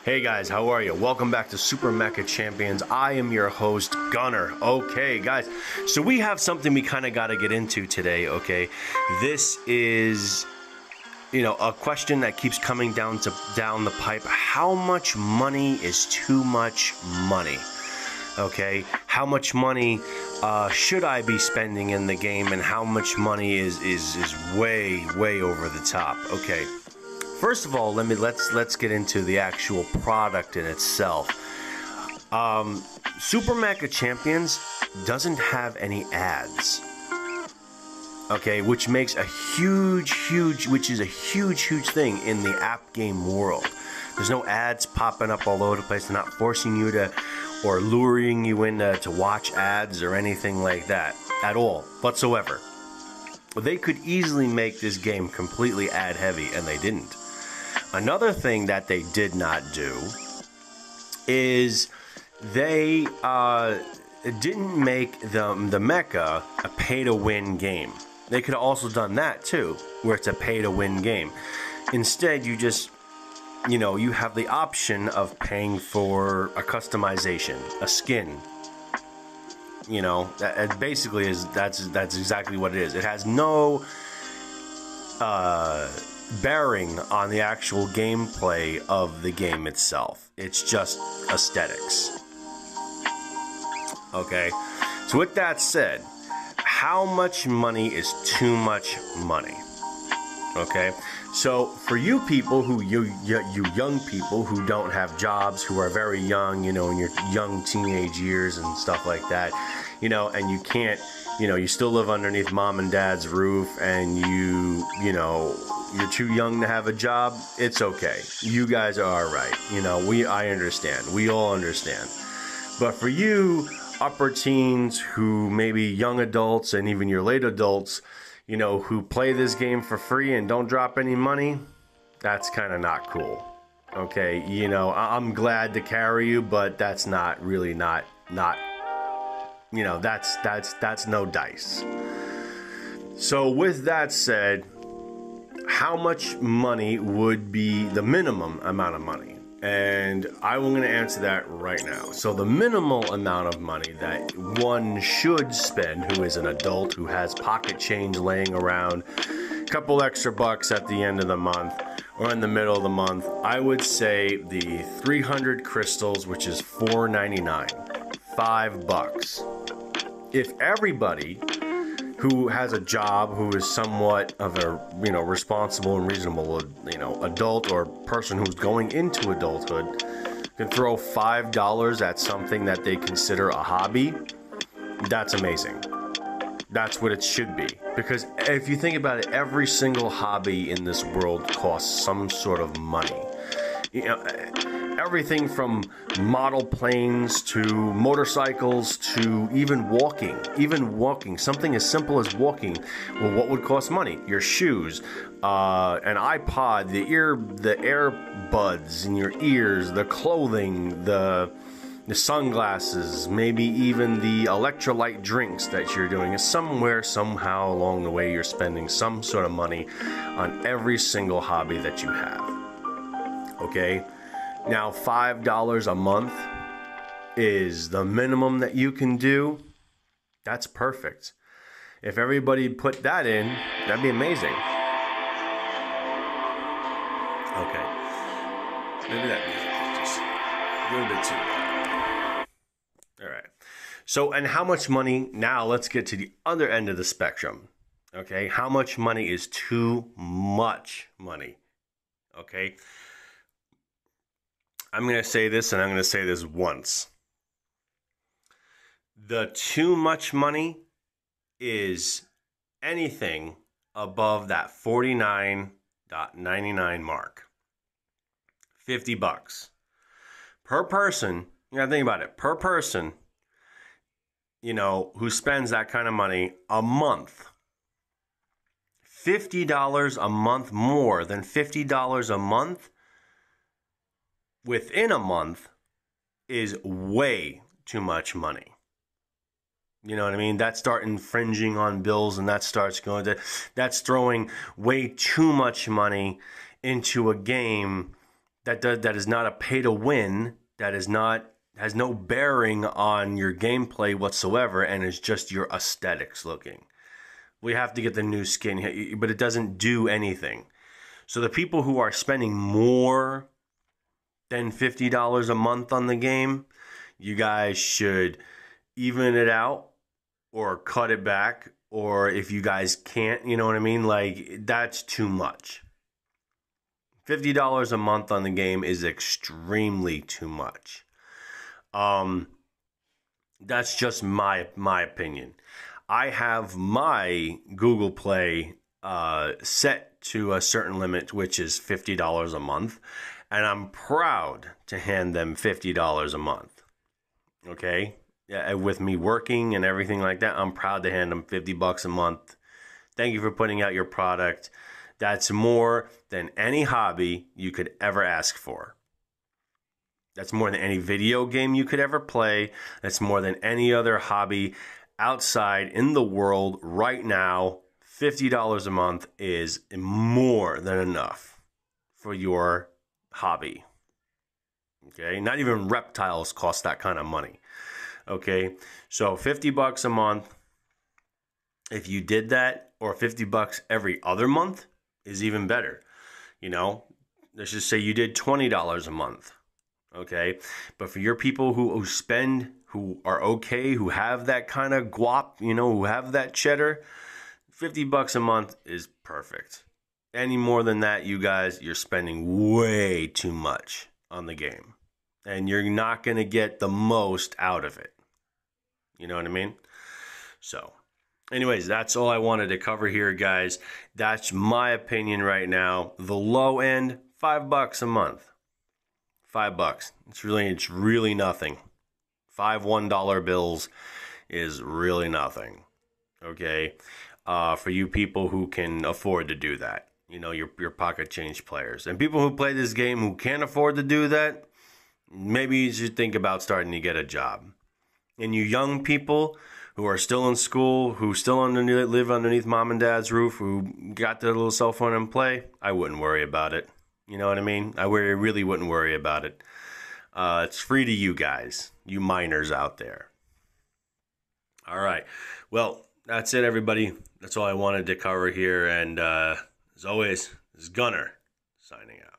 Hey guys, how are you? Welcome back to Super Mecha Champions. I am your host, Gunner. Okay, guys, so we have something we kind of got to get into today, okay? This is, a question that keeps coming down the pipe. How much money is too much money? Okay, how much money should I be spending in the game, and how much money is way over the top? Okay. First of all, let's get into the actual product in itself. Super Mecha Champions doesn't have any ads. Okay, which makes a huge thing in the app game world. There's no ads popping up all over the place. They're not forcing you to or luring you in to watch ads or anything like that at all whatsoever. They could easily make this game completely ad heavy, and they didn't. Another thing that they did not do is they didn't make the mecha a pay-to-win game. They could have also done that too, where it's a pay-to-win game. Instead, you just, you have the option of paying for a customization, a skin. That basically that's exactly what it is. It has no bearing on the actual gameplay of the game itself. It's just aesthetics. Okay, so with that said, how much money is too much money? Okay, so for you people you young people who don't have jobs, who are very young, in your young teenage years and stuff like that, and you can't, you still live underneath mom and dad's roof, and you're too young to have a job. It's okay. You guys are all right. I understand. We all understand. But for you upper teens, who maybe young adults and even your late adults, who play this game for free and don't drop any money, that's kind of not cool. Okay, I'm glad to carry you, but that's not that's no dice. So with that said, how much money would be the minimum amount of money? And I'm going to answer that right now. So the minimal amount of money that one should spend, who is an adult, who has pocket change laying around, a couple extra bucks at the end of the month or in the middle of the month, I would say the 300 crystals, which is $4.99, $5. If everybody who has a job, who is somewhat of a, responsible and reasonable, adult or person who's going into adulthood, can throw $5 at something that they consider a hobby, that's amazing. That's what it should be. Because if you think about it, every single hobby in this world costs some sort of money. Everything from model planes to motorcycles to even walking. Something as simple as walking. Well, what would cost money? Your shoes, an iPod, the earbuds in your ears, the clothing, the sunglasses, maybe even the electrolyte drinks that you're doing. Somewhere, somehow along the way, you're spending some sort of money on every single hobby that you have. Okay? Now, $5 a month is the minimum that you can do. That's perfect. If everybody put that in, that'd be amazing. Okay. Maybe that music is just a little bit too loud. All right. So, and how much money? Now, let's get to the other end of the spectrum. Okay. How much money is too much money? Okay. I'm going to say this, and I'm going to say this once. The too much money is anything above that $49.99 mark. $50 per person. You got to think about it. Per person, who spends that kind of money a month. $50 a month, more than $50 a month within a month is way too much money. You know what I mean? That starts infringing on bills, and that starts going to, that's throwing way too much money into a game that is not a pay to win. That is not, has no bearing on your gameplay whatsoever, and is just your aesthetics looking. We have to get the new skin, but it doesn't do anything. So the people who are spending more than $50 a month on the game, you guys should even it out or cut it back. Or if you guys can't, you know what I mean? Like, that's too much. $50 a month on the game is extremely too much. That's just my opinion. I have my Google Play set to a certain limit, which is $50 a month, and I'm proud to hand them $50 a month. Okay, with me working and everything like that, I'm proud to hand them $50 a month. Thank you for putting out your product. That's more than any hobby you could ever ask for. That's more than any video game you could ever play. That's more than any other hobby outside in the world right now. $50 a month is more than enough for your hobby. Okay, not even reptiles cost that kind of money. Okay, so $50 a month. If you did that, or $50 every other month, is even better. You know, let's just say you did $20 a month. Okay, but for your people who spend, who are okay, who have that kind of guap, you know, who have that cheddar, $50 a month is perfect. Any more than that, you guys, you're spending way too much on the game, and you're not going to get the most out of it. You know what I mean? So anyways, that's all I wanted to cover here, guys. That's my opinion right now. The low end, $5 a month. $5. It's really nothing. 5 $1 bills is really nothing. Okay, for you people who can afford to do that, you know, your pocket change players, and people who play this game who can't afford to do that, maybe you should think about starting to get a job. And you young people who are still in school, who still live underneath mom and dad's roof, who got their little cell phone and play, I wouldn't worry about it. You know what I mean? I really wouldn't worry about it. It's free to you guys, you minors out there. All right. Well, that's it, everybody. That's all I wanted to cover here. And as always, this is Gunner signing out.